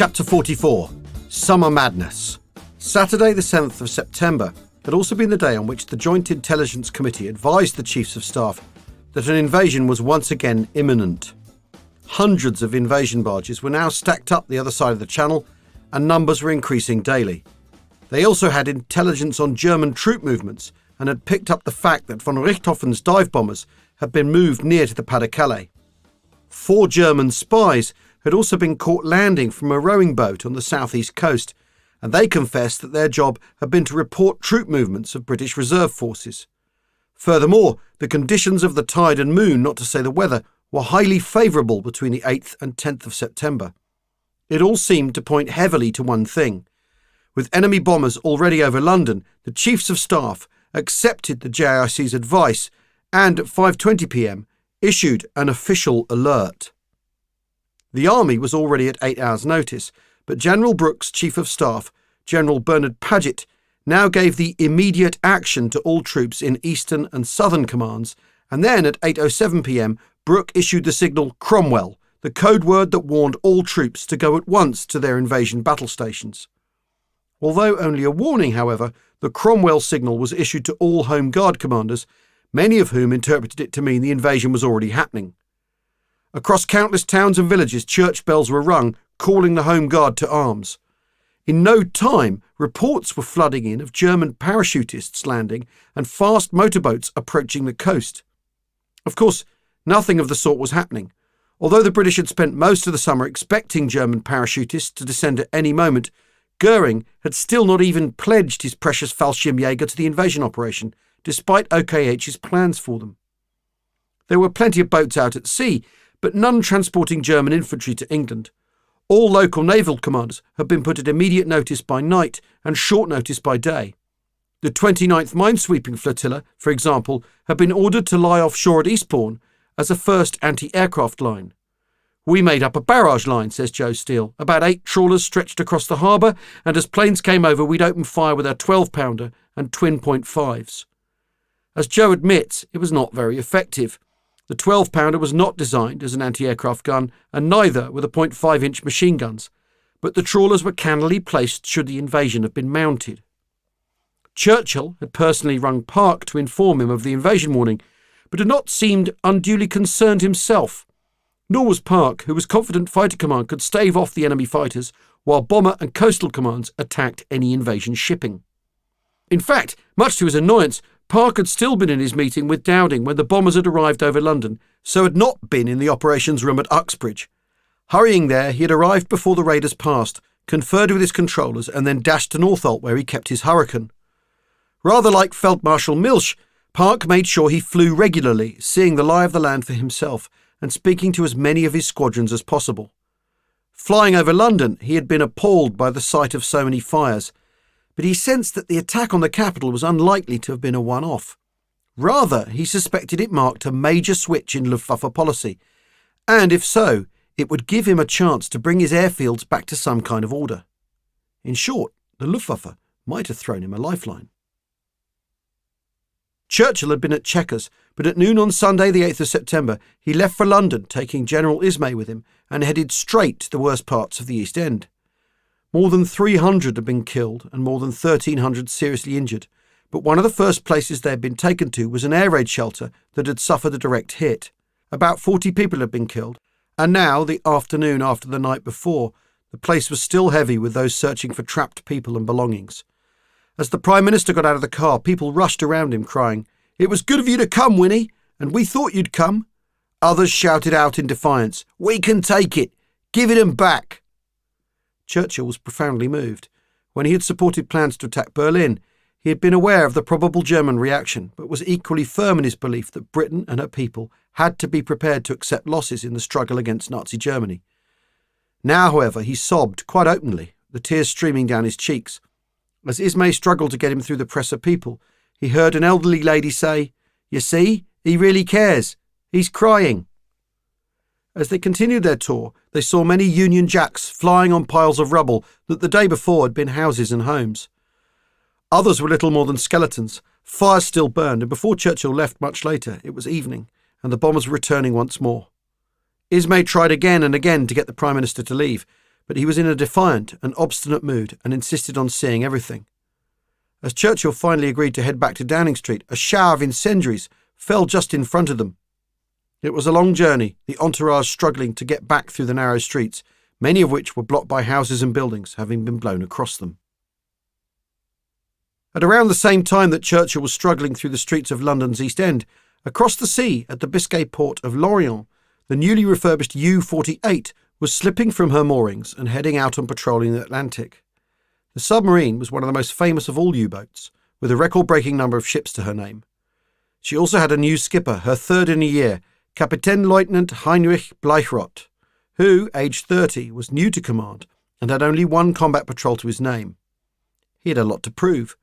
Chapter 44. Summer Madness. Saturday the 7th of September had also been the day on which the Joint Intelligence Committee advised the Chiefs of Staff that an invasion was once again imminent. Hundreds of invasion barges were now stacked up the other side of the channel, and numbers were increasing daily. They also had intelligence on German troop movements and had picked up the fact that von Richthofen's dive bombers had been moved near to the Pas-de-Calais. 4 German spies had also been caught landing from a rowing boat on the southeast coast, and they confessed that their job had been to report troop movements of British reserve forces. Furthermore, the conditions of the tide and moon, not to say the weather, were highly favourable between the 8th and 10th of September. It all seemed to point heavily to one thing. With enemy bombers already over London, the Chiefs of Staff accepted the JIC's advice and at 5:20 p.m. issued an official alert. The army was already at 8 hours' notice, but General Brooke's Chief of Staff, General Bernard Paget, now gave the immediate action to all troops in Eastern and Southern commands, and then at 8:07 p.m. Brooke issued the signal Cromwell, the code word that warned all troops to go at once to their invasion battle stations. Although only a warning, however, the Cromwell signal was issued to all Home Guard commanders, many of whom interpreted it to mean the invasion was already happening. Across countless towns and villages, church bells were rung, calling the Home Guard to arms. In no time, reports were flooding in of German parachutists landing and fast motorboats approaching the coast. Of course, nothing of the sort was happening. Although the British had spent most of the summer expecting German parachutists to descend at any moment, Goering had still not even pledged his precious Fallschirmjäger to the invasion operation, despite OKH's plans for them. There were plenty of boats out at sea, but none transporting German infantry to England. All local naval commanders had been put at immediate notice by night and short notice by day. The 29th Minesweeping Flotilla, for example, had been ordered to lie offshore at Eastbourne as a first anti-aircraft line. "We made up a barrage line," says Joe Steele, "about 8 trawlers stretched across the harbour, and as planes came over we'd open fire with our 12-pounder and twin .5s. As Joe admits, it was not very effective. The 12-pounder was not designed as an anti-aircraft gun, and neither were the .5-inch machine guns, but the trawlers were cannily placed should the invasion have been mounted. Churchill had personally rung Park to inform him of the invasion warning, but had not seemed unduly concerned himself. Nor was Park, who was confident Fighter Command could stave off the enemy fighters, while Bomber and Coastal Commands attacked any invasion shipping. In fact, much to his annoyance, Park had still been in his meeting with Dowding when the bombers had arrived over London, so had not been in the operations room at Uxbridge. Hurrying there, he had arrived before the raiders passed, conferred with his controllers, and then dashed to Northolt, where he kept his Hurricane. Rather like Feldmarschall Milch, Park made sure he flew regularly, seeing the lie of the land for himself, and speaking to as many of his squadrons as possible. Flying over London, he had been appalled by the sight of so many fires, but he sensed that the attack on the capital was unlikely to have been a one-off. Rather, he suspected it marked a major switch in Luftwaffe policy, and if so, it would give him a chance to bring his airfields back to some kind of order. In short, the Luftwaffe might have thrown him a lifeline. Churchill had been at Chequers, but at noon on Sunday the 8th of September he left for London, taking General Ismay with him, and headed straight to the worst parts of the East End. More than 300 had been killed and more than 1,300 seriously injured, but one of the first places they had been taken to was an air raid shelter that had suffered a direct hit. About 40 people had been killed, and now, the afternoon after the night before, the place was still heavy with those searching for trapped people and belongings. As the Prime Minister got out of the car, people rushed around him, crying, "It was good of you to come, Winnie, and we thought you'd come." Others shouted out in defiance, "We can take it! Give it 'em back!" Churchill was profoundly moved. When he had supported plans to attack Berlin, he had been aware of the probable German reaction, but was equally firm in his belief that Britain and her people had to be prepared to accept losses in the struggle against Nazi Germany. Now, however, he sobbed quite openly, the tears streaming down his cheeks. As Ismay struggled to get him through the press of people, he heard an elderly lady say, "You see, he really cares. He's crying." As they continued their tour, they saw many Union Jacks flying on piles of rubble that the day before had been houses and homes. Others were little more than skeletons. Fires still burned, and before Churchill left much later, it was evening, and the bombers were returning once more. Ismay tried again and again to get the Prime Minister to leave, but he was in a defiant and obstinate mood and insisted on seeing everything. As Churchill finally agreed to head back to Downing Street, a shower of incendiaries fell just in front of them. It was a long journey, the entourage struggling to get back through the narrow streets, many of which were blocked by houses and buildings having been blown across them. At around the same time that Churchill was struggling through the streets of London's East End, across the sea at the Biscay port of Lorient, the newly refurbished U-48 was slipping from her moorings and heading out on patrol in the Atlantic. The submarine was one of the most famous of all U-boats, with a record-breaking number of ships to her name. She also had a new skipper, her third in a year, Kapitänleutnant Heinrich Bleichrodt, who, aged 30, was new to command and had only one combat patrol to his name. He had a lot to prove.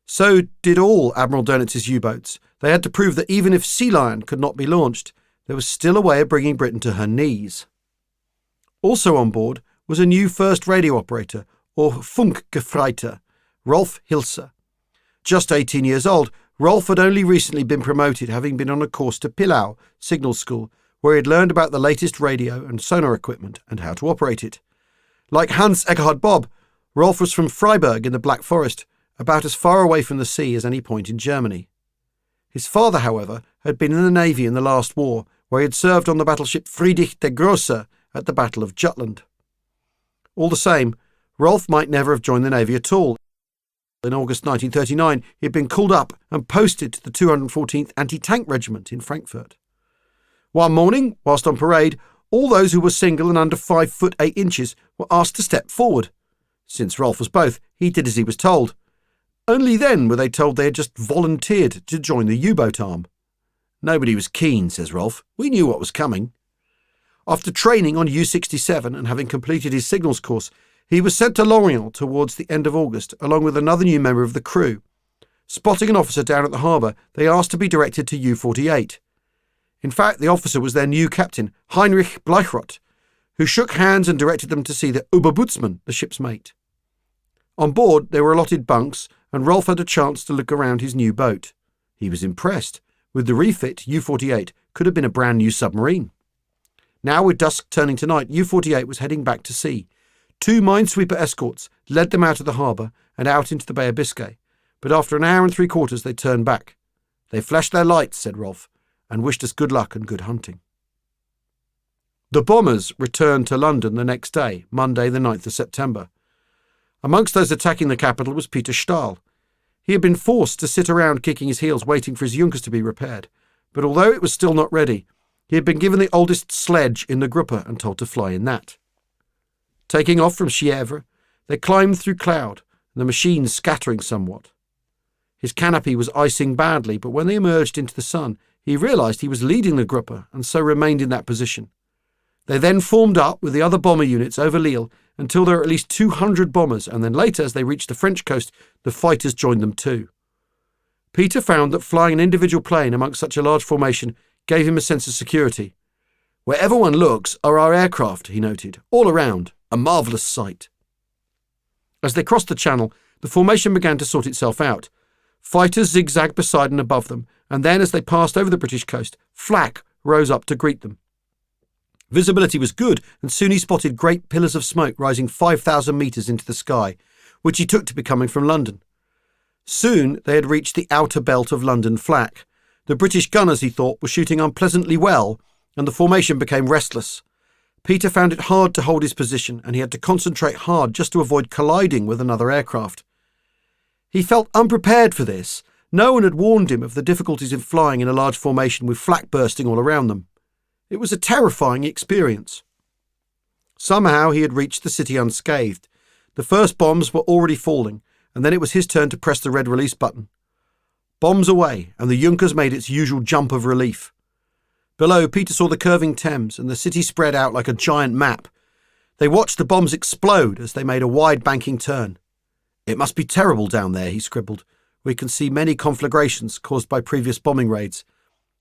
So did all Admiral Dönitz's U-boats. They had to prove that even if Sea Lion could not be launched, there was still a way of bringing Britain to her knees. Also on board was a new first radio operator, or Funkgefreiter, Rolf Hilser. Just 18 years old, Rolf had only recently been promoted, having been on a course to Pillau Signal School, where he had learned about the latest radio and sonar equipment and how to operate it. Like Hans Eckhard Bob, Rolf was from Freiburg in the Black Forest, about as far away from the sea as any point in Germany. His father, however, had been in the Navy in the last war, where he had served on the battleship Friedrich der Grosse at the Battle of Jutland. All the same, Rolf might never have joined the Navy at all. In August 1939, he had been called up and posted to the 214th Anti-Tank Regiment in Frankfurt. One morning, whilst on parade, all those who were single and under 5 foot 8 inches were asked to step forward. Since Rolf was both, he did as he was told. Only then were they told they had just volunteered to join the U-boat arm. Nobody was keen, says Rolf. We knew what was coming. After training on U-67 and having completed his signals course, he was sent to Lorient towards the end of August, along with another new member of the crew. Spotting an officer down at the harbour, they asked to be directed to U-48. In fact, the officer was their new captain, Heinrich Bleichrodt, who shook hands and directed them to see the Oberbootsman, the ship's mate. On board, they were allotted bunks, and Rolf had a chance to look around his new boat. He was impressed. With the refit, U-48 could have been a brand new submarine. Now, with dusk turning to night, U-48 was heading back to sea. 2 minesweeper escorts led them out of the harbour and out into the Bay of Biscay, but after an hour and 3/4 they turned back. They flashed their lights, said Rolf, and wished us good luck and good hunting. The bombers returned to London the next day, Monday the 9th of September. Amongst those attacking the capital was Peter Stahl. He had been forced to sit around kicking his heels waiting for his Junkers to be repaired, but although it was still not ready, he had been given the oldest sledge in the Gruppe and told to fly in that. Taking off from Chièvre, they climbed through cloud, the machine scattering somewhat. His canopy was icing badly, but when they emerged into the sun, he realised he was leading the Gruppe and so remained in that position. They then formed up with the other bomber units over Lille until there were at least 200 bombers, and then later, as they reached the French coast, the fighters joined them too. Peter found that flying an individual plane amongst such a large formation gave him a sense of security. Wherever one looks are our aircraft, he noted, all around. A marvellous sight. As they crossed the channel, the formation began to sort itself out. Fighters zigzagged beside and above them, and then as they passed over the British coast, flak rose up to greet them. Visibility was good, and soon he spotted great pillars of smoke rising 5,000 metres into the sky, which he took to be coming from London. Soon they had reached the outer belt of London flak. The British gunners, he thought, were shooting unpleasantly well, and the formation became restless. Peter found it hard to hold his position, and he had to concentrate hard just to avoid colliding with another aircraft. He felt unprepared for this. No one had warned him of the difficulties in flying in a large formation with flak bursting all around them. It was a terrifying experience. Somehow he had reached the city unscathed. The first bombs were already falling, and then it was his turn to press the red release button. Bombs away, and the Junkers made its usual jump of relief. Below, Peter saw the curving Thames, and the city spread out like a giant map. They watched the bombs explode as they made a wide banking turn. It must be terrible down there, he scribbled. We can see many conflagrations caused by previous bombing raids.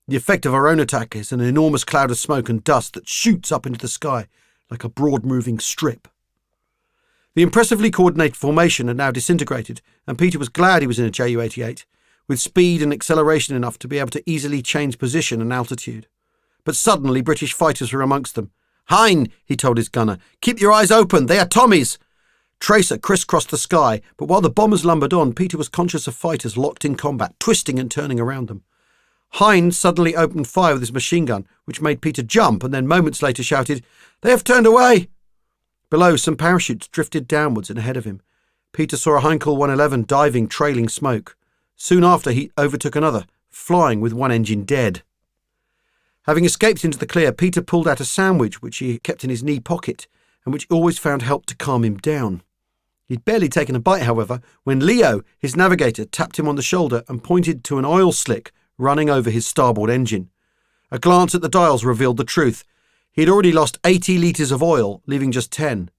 The effect of our own attack is an enormous cloud of smoke and dust that shoots up into the sky like a broad-moving strip. The impressively coordinated formation had now disintegrated, and Peter was glad he was in a Ju-88, with speed and acceleration enough to be able to easily change position and altitude. But suddenly British fighters were amongst them. "Hein," he told his gunner, "keep your eyes open. They are Tommies." Tracer crisscrossed the sky, but while the bombers lumbered on, Peter was conscious of fighters locked in combat, twisting and turning around them. Hein suddenly opened fire with his machine gun, which made Peter jump, and then moments later shouted, "They have turned away!" Below, some parachutes drifted downwards and ahead of him. Peter saw a Heinkel 111 diving, trailing smoke. Soon after, he overtook another, flying with one engine dead. Having escaped into the clear, Peter pulled out a sandwich which he kept in his knee pocket, and which always found help to calm him down. He'd barely taken a bite, however, when Leo, his navigator, tapped him on the shoulder and pointed to an oil slick running over his starboard engine. A glance at the dials revealed the truth. He had already lost 80 litres of oil, leaving just 10.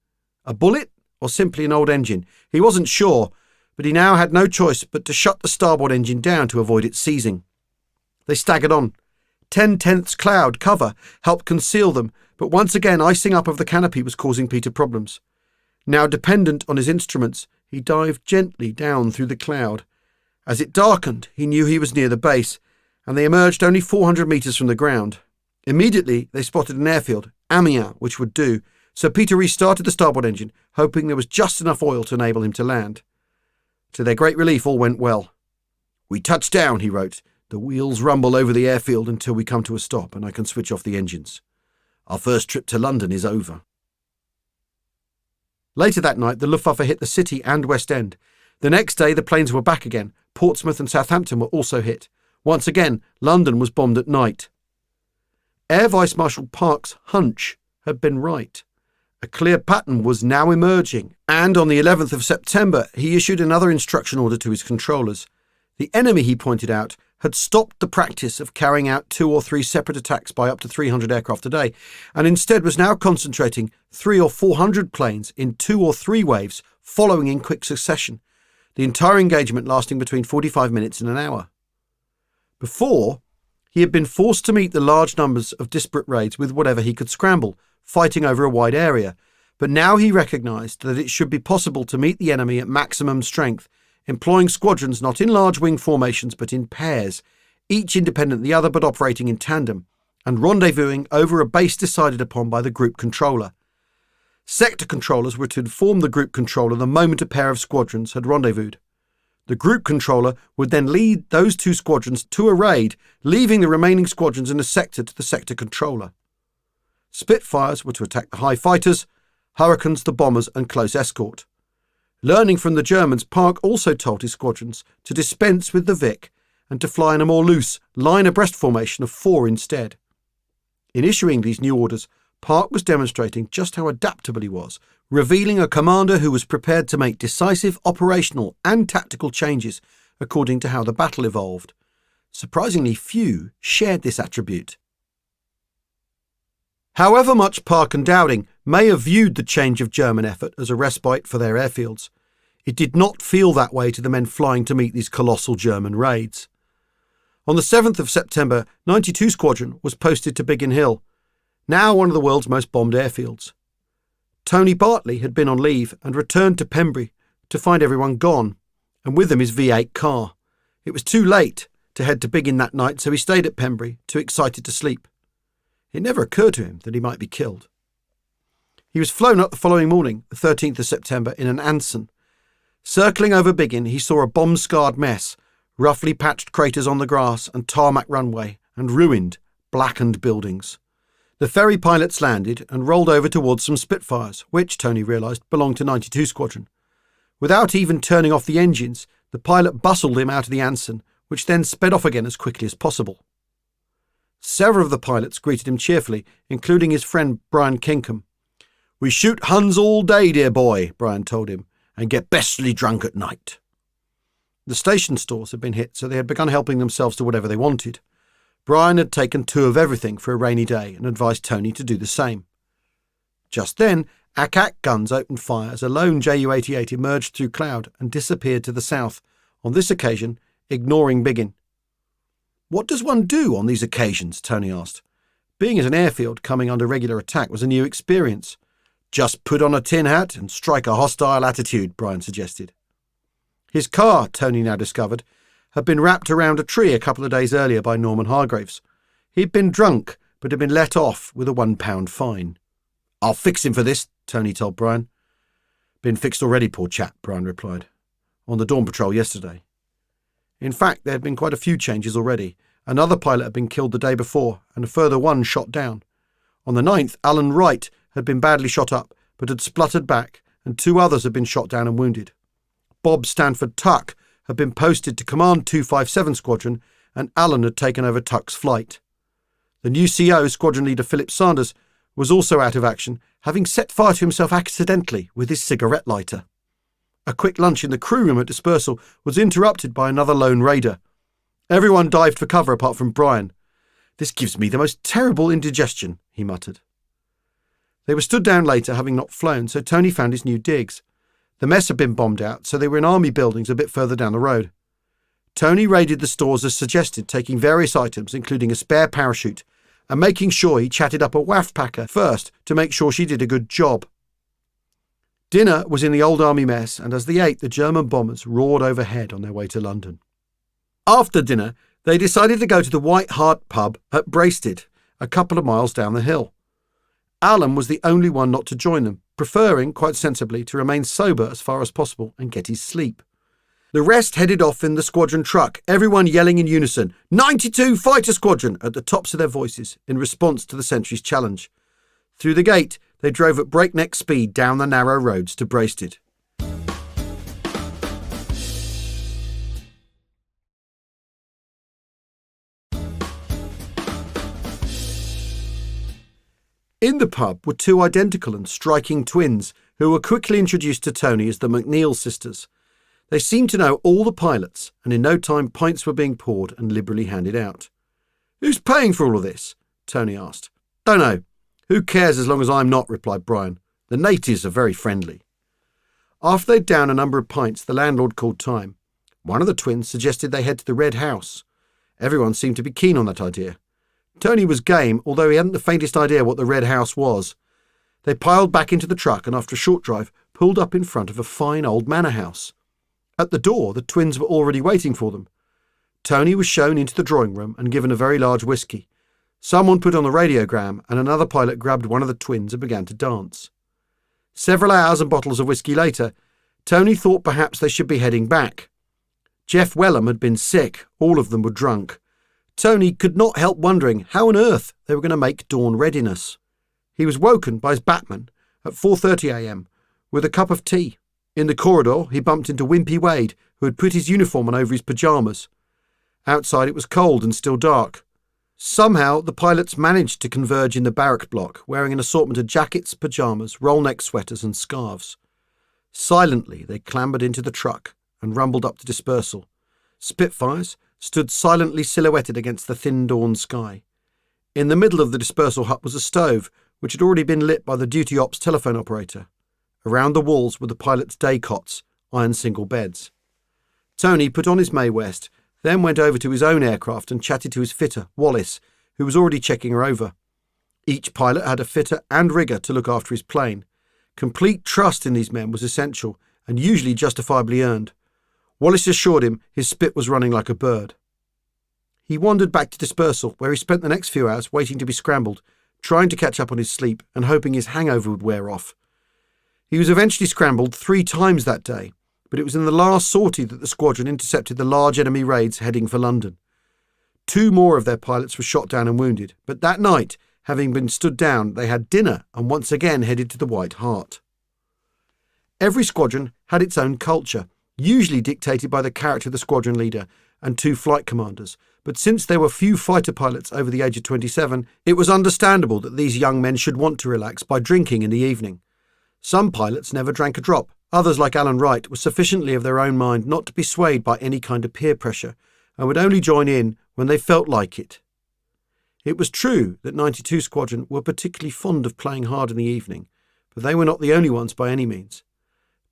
A bullet, or simply an old engine? He wasn't sure, but he now had no choice but to shut the starboard engine down to avoid it seizing. They staggered on. 10/10ths cloud cover helped conceal them, but once again icing up of the canopy was causing Peter problems. Now dependent on his instruments, he dived gently down through the cloud. As it darkened, he knew he was near the base, and they emerged only 400 metres from the ground. Immediately, they spotted an airfield, Amiens, which would do, so Peter restarted the starboard engine, hoping there was just enough oil to enable him to land. To their great relief, all went well. "We touched down," he wrote. "The wheels rumble over the airfield until we come to a stop and I can switch off the engines. Our first trip to London is over." Later that night, the Luftwaffe hit the city and West End. The next day, the planes were back again. Portsmouth and Southampton were also hit. Once again, London was bombed at night. Air Vice Marshal Park's hunch had been right. A clear pattern was now emerging, and on the 11th of September, he issued another instruction order to his controllers. The enemy, he pointed out, had stopped the practice of carrying out 2 or 3 separate attacks by up to 300 aircraft a day, and instead was now concentrating 300 or 400 planes in 2 or 3 waves, following in quick succession, the entire engagement lasting between 45 minutes and an hour. Before, he had been forced to meet the large numbers of disparate raids with whatever he could scramble, fighting over a wide area, but now he recognised that it should be possible to meet the enemy at maximum strength, employing squadrons not in large wing formations but in pairs, each independent of the other but operating in tandem, and rendezvousing over a base decided upon by the group controller. Sector controllers were to inform the group controller the moment a pair of squadrons had rendezvoused. The group controller would then lead those 2 squadrons to a raid, leaving the remaining squadrons in a sector to the sector controller. Spitfires were to attack the high fighters, Hurricanes the bombers and close escort. Learning from the Germans, Park also told his squadrons to dispense with the Vic and to fly in a more loose, line-abreast formation of 4 instead. In issuing these new orders, Park was demonstrating just how adaptable he was, revealing a commander who was prepared to make decisive operational and tactical changes according to how the battle evolved. Surprisingly few shared this attribute. However much Park and Dowding may have viewed the change of German effort as a respite for their airfields, it did not feel that way to the men flying to meet these colossal German raids. On the 7th of September, 92 Squadron was posted to Biggin Hill, now one of the world's most bombed airfields. Tony Bartley had been on leave and returned to Pembrey to find everyone gone, and with them his V8 car. It was too late to head to Biggin that night, so he stayed at Pembrey, too excited to sleep. It never occurred to him that he might be killed. He was flown up the following morning, the 13th of September, in an Anson. Circling over Biggin, he saw a bomb-scarred mess, roughly patched craters on the grass and tarmac runway, and ruined, blackened buildings. The ferry pilots landed and rolled over towards some Spitfires, which, Tony realised, belonged to 92 Squadron. Without even turning off the engines, the pilot bustled him out of the Anson, which then sped off again as quickly as possible. Several of the pilots greeted him cheerfully, including his friend Brian Kinkham. "We shoot Huns all day, dear boy," Brian told him, "and get bestly drunk at night." The station stores had been hit, so they had begun helping themselves to whatever they wanted. Brian had taken 2 of everything for a rainy day and advised Tony to do the same. Just then, Ack guns opened fire as a lone Ju-88 emerged through cloud and disappeared to the south, on this occasion ignoring Biggin. "What does one do on these occasions?" Tony asked. Being at an airfield coming under regular attack was a new experience. "Just put on a tin hat and strike a hostile attitude," Brian suggested. His car, Tony now discovered, had been wrapped around a tree a couple of days earlier by Norman Hargraves. He'd been drunk, but had been let off with a £1 fine. "I'll fix him for this," Tony told Brian. "Been fixed already, poor chap," Brian replied. "On the dawn patrol yesterday." In fact, there had been quite a few changes already. Another pilot had been killed the day before, and a further one shot down. On the 9th, Alan Wright had been badly shot up, but had spluttered back, and 2 others had been shot down and wounded. Bob Stanford Tuck had been posted to command 257 Squadron, and Alan had taken over Tuck's flight. The new CO, Squadron Leader Philip Sanders, was also out of action, having set fire to himself accidentally with his cigarette lighter. A quick lunch in the crew room at dispersal was interrupted by another lone raider. Everyone dived for cover apart from Brian. "This gives me the most terrible indigestion," he muttered. They were stood down later, having not flown, so Tony found his new digs. The mess had been bombed out, so they were in army buildings a bit further down the road. Tony raided the stores as suggested, taking various items, including a spare parachute, and making sure he chatted up a waft packer first to make sure she did a good job. Dinner was in the old army mess, and as they ate, the German bombers roared overhead on their way to London. After dinner, they decided to go to the White Hart pub at Braisted, a couple of miles down the hill. Alan was the only one not to join them, preferring, quite sensibly, to remain sober as far as possible and get his sleep. The rest headed off in the squadron truck, everyone yelling in unison, 92 Fighter Squadron, at the tops of their voices, in response to the sentry's challenge. Through the gate, they drove at breakneck speed down the narrow roads to Braisted. In the pub were 2 identical and striking twins, who were quickly introduced to Tony as the McNeil sisters. They seemed to know all the pilots, and in no time pints were being poured and liberally handed out. "Who's paying for all of this?" Tony asked. "Don't know. Who cares as long as I'm not," replied Brian. "The natives are very friendly." After they'd downed a number of pints, the landlord called time. One of the twins suggested they head to the Red House. Everyone seemed to be keen on that idea. Tony was game, although he hadn't the faintest idea what the Red House was. They piled back into the truck and after a short drive pulled up in front of a fine old manor house. At the door, the twins were already waiting for them. Tony was shown into the drawing room and given a very large whisky. Someone put on the radiogram and another pilot grabbed one of the twins and began to dance. Several hours and bottles of whisky later, Tony thought perhaps they should be heading back. Jeff Wellham had been sick, all of them were drunk. Tony could not help wondering how on earth they were going to make dawn readiness. He was woken by his batman at 4:30 a.m. with a cup of tea. In the corridor, he bumped into Wimpy Wade, who had put his uniform on over his pyjamas. Outside it was cold and still dark. Somehow the pilots managed to converge in the barrack block, wearing an assortment of jackets, pyjamas, roll-neck sweaters and scarves. Silently they clambered into the truck and rumbled up to dispersal. Spitfires stood silently silhouetted against the thin dawn sky. In the middle of the dispersal hut was a stove, which had already been lit by the duty ops telephone operator. Around the walls were the pilots' day cots, iron single beds. Tony put on his Mae West, then went over to his own aircraft and chatted to his fitter, Wallace, who was already checking her over. Each pilot had a fitter and rigger to look after his plane. Complete trust in these men was essential and usually justifiably earned. Wallace assured him his spit was running like a bird. He wandered back to dispersal, where he spent the next few hours waiting to be scrambled, trying to catch up on his sleep and hoping his hangover would wear off. He was eventually scrambled 3 times that day, but it was in the last sortie that the squadron intercepted the large enemy raids heading for London. 2 more of their pilots were shot down and wounded, but that night, having been stood down, they had dinner and once again headed to the White Hart. Every squadron had its own culture, usually dictated by the character of the squadron leader and 2 flight commanders, but since there were few fighter pilots over the age of 27, it was understandable that these young men should want to relax by drinking in the evening. Some pilots never drank a drop. Others, like Alan Wright, were sufficiently of their own mind not to be swayed by any kind of peer pressure and would only join in when they felt like it. It was true that 92 Squadron were particularly fond of playing hard in the evening, but they were not the only ones by any means.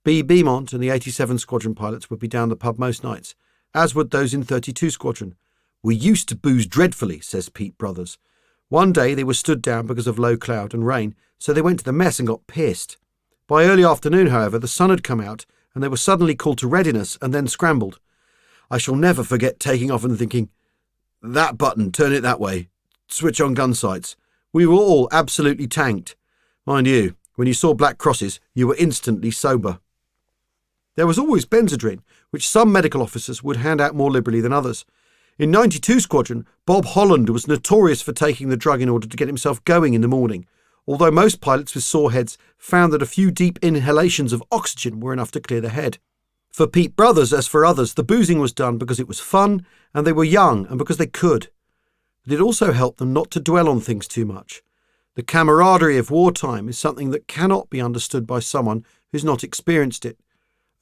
B. Beaumont and the 87 Squadron pilots would be down the pub most nights, as would those in 32 Squadron. "We used to booze dreadfully," says Pete Brothers. One day they were stood down because of low cloud and rain, so they went to the mess and got pissed. By early afternoon, however, the sun had come out and they were suddenly called to readiness and then scrambled. I shall never forget taking off and thinking, "That button, turn it that way. Switch on gun sights." We were all absolutely tanked. Mind you, when you saw black crosses, you were instantly sober. There was always Benzedrine, which some medical officers would hand out more liberally than others. In 92 Squadron, Bob Holland was notorious for taking the drug in order to get himself going in the morning, although most pilots with sore heads found that a few deep inhalations of oxygen were enough to clear the head. For Pete Brothers, as for others, the boozing was done because it was fun and they were young and because they could. But it also helped them not to dwell on things too much. The camaraderie of wartime is something that cannot be understood by someone who's not experienced it.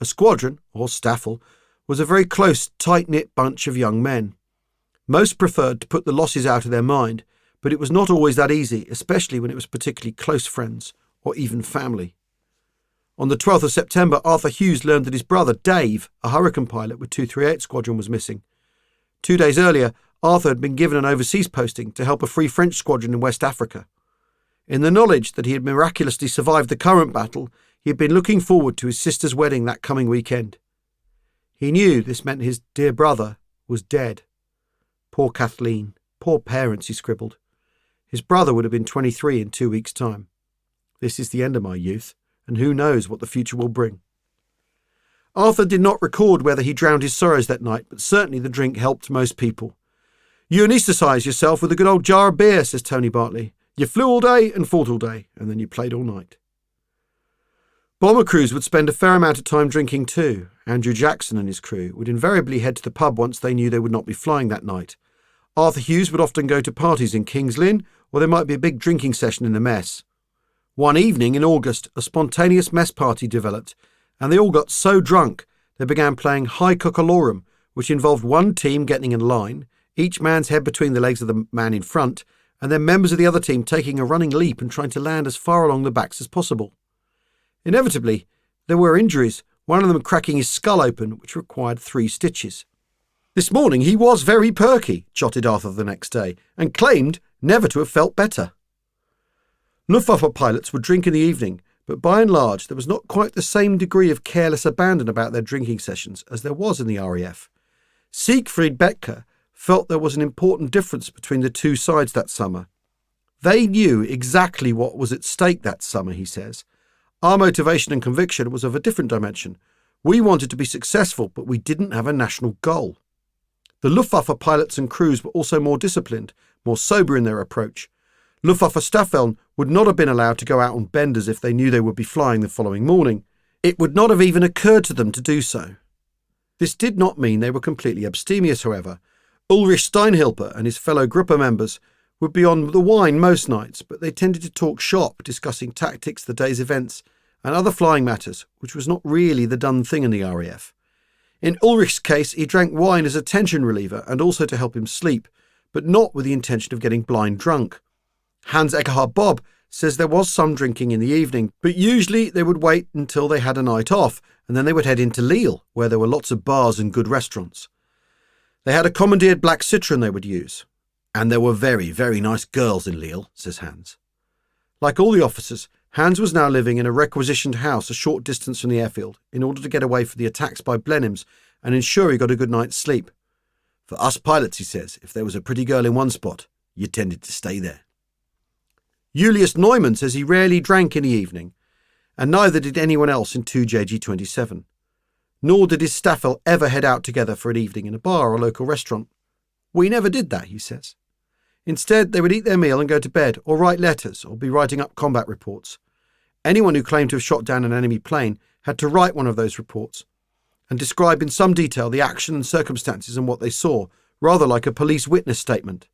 A squadron, or staffel, was a very close, tight-knit bunch of young men. Most preferred to put the losses out of their mind, but it was not always that easy, especially when it was particularly close friends, or even family. On the 12th of September, Arthur Hughes learned that his brother, Dave, a Hurricane pilot with 238 Squadron, was missing. 2 days earlier, Arthur had been given an overseas posting to help a Free French squadron in West Africa. In the knowledge that he had miraculously survived the current battle, he had been looking forward to his sister's wedding that coming weekend. He knew this meant his dear brother was dead. Poor Kathleen, poor parents, he scribbled. His brother would have been 23 in 2 weeks' time. This is the end of my youth, and who knows what the future will bring. Arthur did not record whether he drowned his sorrows that night, but certainly the drink helped most people. You anaesthetise yourself with a good old jar of beer, says Tony Bartley. You flew all day and fought all day, and then you played all night. Bomber crews would spend a fair amount of time drinking too. Andrew Jackson and his crew would invariably head to the pub once they knew they would not be flying that night. Arthur Hughes would often go to parties in King's Lynn, or there might be a big drinking session in the mess. One evening in August, a spontaneous mess party developed, and they all got so drunk they began playing High Cockalorum, which involved one team getting in line, each man's head between the legs of the man in front, and then members of the other team taking a running leap and trying to land as far along the backs as possible. Inevitably, there were injuries, one of them cracking his skull open, which required 3 stitches. This morning he was very perky, jotted Arthur the next day, and claimed never to have felt better. Luftwaffe pilots would drink in the evening, but by and large there was not quite the same degree of careless abandon about their drinking sessions as there was in the RAF. Siegfried Bettker felt there was an important difference between the two sides that summer. They knew exactly what was at stake that summer, he says. Our motivation and conviction was of a different dimension. We wanted to be successful, but we didn't have a national goal. The Luftwaffe pilots and crews were also more disciplined, more sober in their approach. Luftwaffe Staffeln would not have been allowed to go out on benders if they knew they would be flying the following morning. It would not have even occurred to them to do so. This did not mean they were completely abstemious, however. Ulrich Steinhilper and his fellow Grupper members would be on the wine most nights, but they tended to talk shop, discussing tactics, the day's events, and other flying matters, which was not really the done thing in the RAF. In Ulrich's case, he drank wine as a tension reliever and also to help him sleep, but not with the intention of getting blind drunk. Hans Eckhard Bob says there was some drinking in the evening, but usually they would wait until they had a night off, and then they would head into Lille, where there were lots of bars and good restaurants. They had a commandeered black Citroën they would use. And there were very, very nice girls in Lille, says Hans. Like all the officers, Hans was now living in a requisitioned house a short distance from the airfield in order to get away from the attacks by Blenheims and ensure he got a good night's sleep. For us pilots, he says, if there was a pretty girl in one spot, you tended to stay there. Julius Neumann says he rarely drank in the evening, and neither did anyone else in 2JG27. Nor did his staffel ever head out together for an evening in a bar or local restaurant. We never did that, he says. Instead, they would eat their meal and go to bed, or write letters, or be writing up combat reports. Anyone who claimed to have shot down an enemy plane had to write one of those reports and describe in some detail the action and circumstances and what they saw, rather like a police witness statement.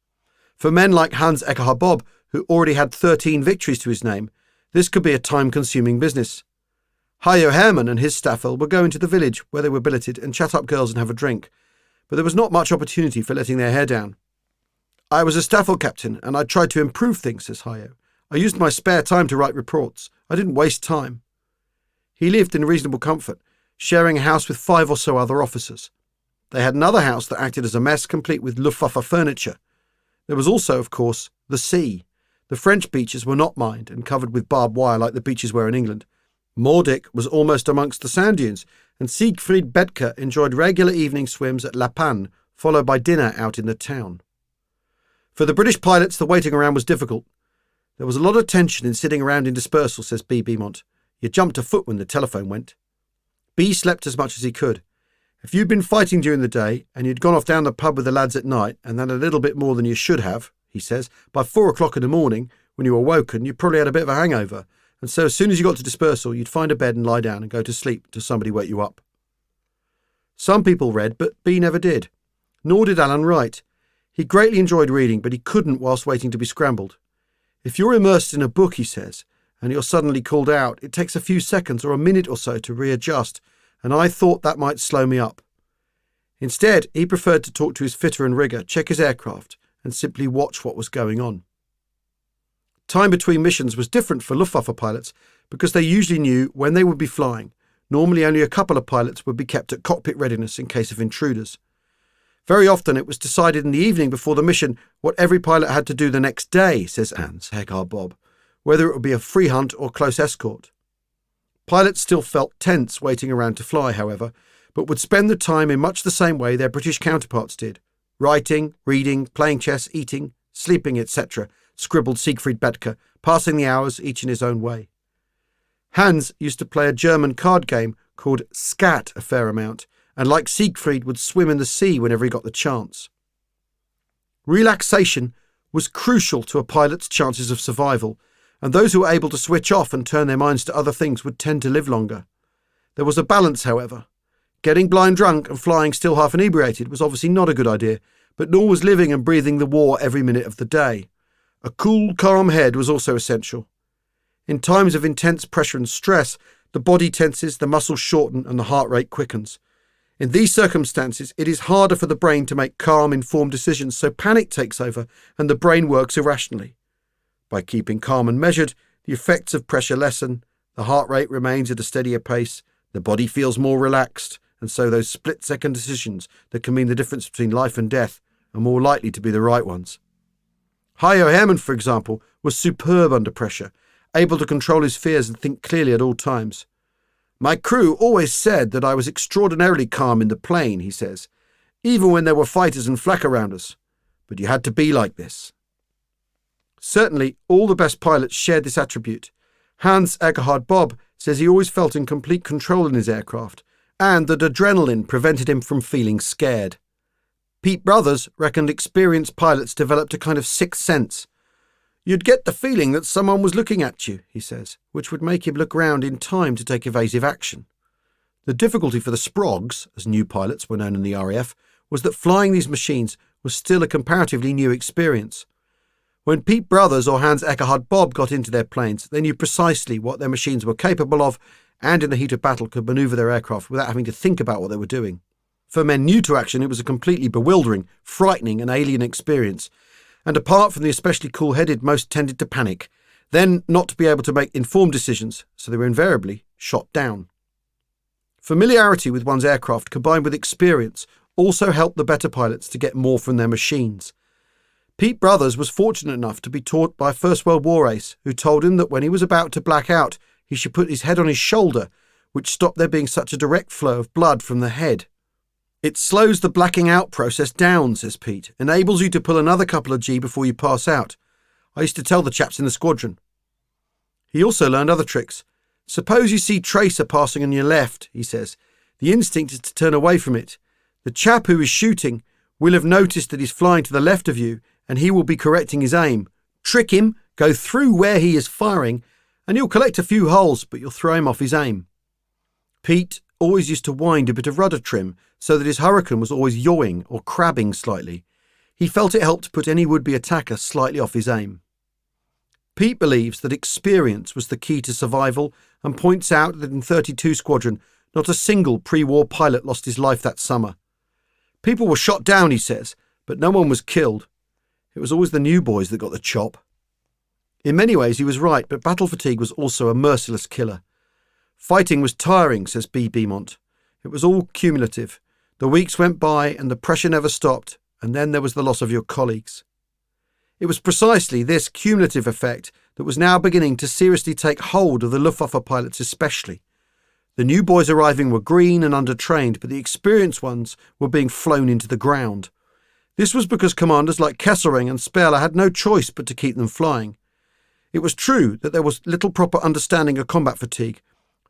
For men like Hans Eckhard Bob, who already had 13 victories to his name, this could be a time-consuming business. Hayo Hermann and his staffel would go into the village where they were billeted and chat up girls and have a drink, but there was not much opportunity for letting their hair down. I was a staffel captain, and I tried to improve things, says Hayo. I used my spare time to write reports. I didn't waste time. He lived in reasonable comfort, sharing a house with 5 or so other officers. They had another house that acted as a mess, complete with Luftwaffe furniture. There was also, of course, the sea. The French beaches were not mined and covered with barbed wire like the beaches were in England. Mordic was almost amongst the sand dunes, and Siegfried Bettker enjoyed regular evening swims at La Panne, followed by dinner out in the town. For the British pilots, the waiting around was difficult. There was a lot of tension in sitting around in dispersal, says B. Beaumont. You jumped a foot when the telephone went. B slept as much as he could. If you'd been fighting during the day and you'd gone off down the pub with the lads at night and then a little bit more than you should have, he says, by 4 o'clock in the morning, when you were woken, you probably had a bit of a hangover, and so as soon as you got to dispersal, you'd find a bed and lie down and go to sleep till somebody woke you up. Some people read, but B never did. Nor did Alan write. He greatly enjoyed reading, but he couldn't whilst waiting to be scrambled. If you're immersed in a book, he says, and you're suddenly called out, it takes a few seconds or a minute or so to readjust, and I thought that might slow me up. Instead, he preferred to talk to his fitter and rigger, check his aircraft, and simply watch what was going on. Time between missions was different for Luftwaffe pilots because they usually knew when they would be flying. Normally only a couple of pilots would be kept at cockpit readiness in case of intruders. Very often it was decided in the evening before the mission what every pilot had to do the next day, says Hans Eckhard Bob, whether it would be a free hunt or close escort. Pilots still felt tense waiting around to fly, however, but would spend the time in much the same way their British counterparts did, writing, reading, playing chess, eating, sleeping, etc., scribbled Siegfried Bethke, passing the hours each in his own way. Hans used to play a German card game called Skat a fair amount, and like Siegfried would swim in the sea whenever he got the chance. Relaxation was crucial to a pilot's chances of survival, and those who were able to switch off and turn their minds to other things would tend to live longer. There was a balance, however. Getting blind drunk and flying still half inebriated was obviously not a good idea, but nor was living and breathing the war every minute of the day. A cool, calm head was also essential. In times of intense pressure and stress, the body tenses, the muscles shorten, and the heart rate quickens. In these circumstances, it is harder for the brain to make calm, informed decisions, so panic takes over and the brain works irrationally. By keeping calm and measured, the effects of pressure lessen, the heart rate remains at a steadier pace, the body feels more relaxed, and so those split-second decisions that can mean the difference between life and death are more likely to be the right ones. Hayo Hermann, for example, was superb under pressure, able to control his fears and think clearly at all times. My crew always said that I was extraordinarily calm in the plane, he says, even when there were fighters and flak around us. But you had to be like this. Certainly, all the best pilots shared this attribute. Hans Eckhard Bob says he always felt in complete control in his aircraft, and that adrenaline prevented him from feeling scared. Pete Brothers reckoned experienced pilots developed a kind of sixth sense. You'd get the feeling that someone was looking at you, he says, which would make him look round in time to take evasive action. The difficulty for the Sprogs, as new pilots were known in the RAF, was that flying these machines was still a comparatively new experience. When Pete Brothers or Hans Eckhard Bob got into their planes, they knew precisely what their machines were capable of and in the heat of battle could manoeuvre their aircraft without having to think about what they were doing. For men new to action, it was a completely bewildering, frightening and alien experience, and apart from the especially cool-headed, most tended to panic, then not to be able to make informed decisions, so they were invariably shot down. Familiarity with one's aircraft combined with experience also helped the better pilots to get more from their machines. Pete Brothers was fortunate enough to be taught by a First World War ace who told him that when he was about to black out, he should put his head on his shoulder, which stopped there being such a direct flow of blood from the head. It slows the blacking out process down, says Pete, enables you to pull another couple of G before you pass out. I used to tell the chaps in the squadron. He also learned other tricks. Suppose you see tracer passing on your left, he says. The instinct is to turn away from it. The chap who is shooting will have noticed that he's flying to the left of you, and he will be correcting his aim. Trick him, go through where he is firing, and you'll collect a few holes, but you'll throw him off his aim. Pete always used to wind a bit of rudder trim so that his Hurricane was always yawing or crabbing slightly. He felt it helped put any would-be attacker slightly off his aim. Pete believes that experience was the key to survival and points out that in 32 Squadron, not a single pre-war pilot lost his life that summer. People were shot down, he says, but no one was killed. It was always the new boys that got the chop. In many ways he was right, but battle fatigue was also a merciless killer. Fighting was tiring, says B. Beaumont. It was all cumulative. The weeks went by and the pressure never stopped, and then there was the loss of your colleagues. It was precisely this cumulative effect that was now beginning to seriously take hold of the Luftwaffe pilots especially. The new boys arriving were green and undertrained, but the experienced ones were being flown into the ground. This was because commanders like Kesselring and Speerle had no choice but to keep them flying. It was true that there was little proper understanding of combat fatigue,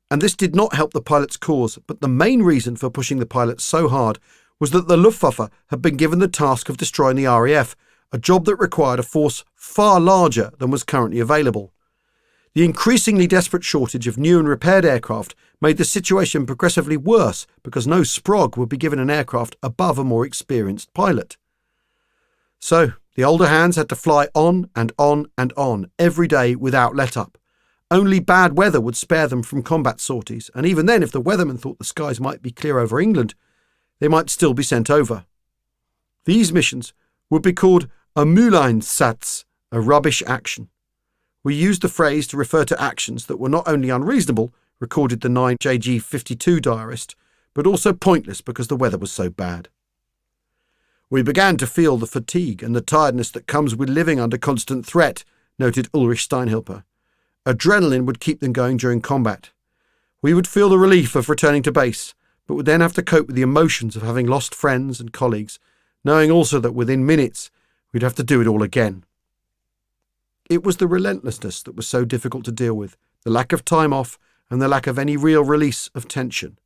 and this did not help the pilot's cause, but the main reason for pushing the pilots so hard was that the Luftwaffe had been given the task of destroying the RAF, a job that required a force far larger than was currently available. The increasingly desperate shortage of new and repaired aircraft made the situation progressively worse because no Sprog would be given an aircraft above a more experienced pilot. So, the older hands had to fly on and on and on every day without let-up. Only bad weather would spare them from combat sorties, and even then, if the weathermen thought the skies might be clear over England, they might still be sent over. These missions would be called a Mühleinsatz, a rubbish action. We used the phrase to refer to actions that were not only unreasonable, recorded the 9JG52 diarist, but also pointless because the weather was so bad. We began to feel the fatigue and the tiredness that comes with living under constant threat, noted Ulrich Steinhilper. Adrenaline would keep them going during combat. We would feel the relief of returning to base, but would then have to cope with the emotions of having lost friends and colleagues, knowing also that within minutes we'd have to do it all again. It was the relentlessness that was so difficult to deal with, the lack of time off and the lack of any real release of tension.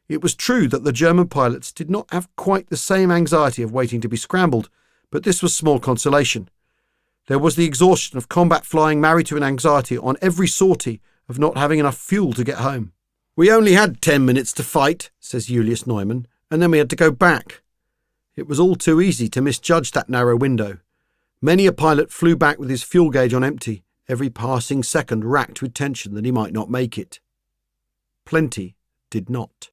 It was true that the German pilots did not have quite the same anxiety of waiting to be scrambled, but this was small consolation. There was the exhaustion of combat flying married to an anxiety on every sortie of not having enough fuel to get home. "We only had 10 minutes to fight," says Julius Neumann, "and then we had to go back." It was all too easy to misjudge that narrow window. Many a pilot flew back with his fuel gauge on empty, every passing second racked with tension that he might not make it. Plenty did not.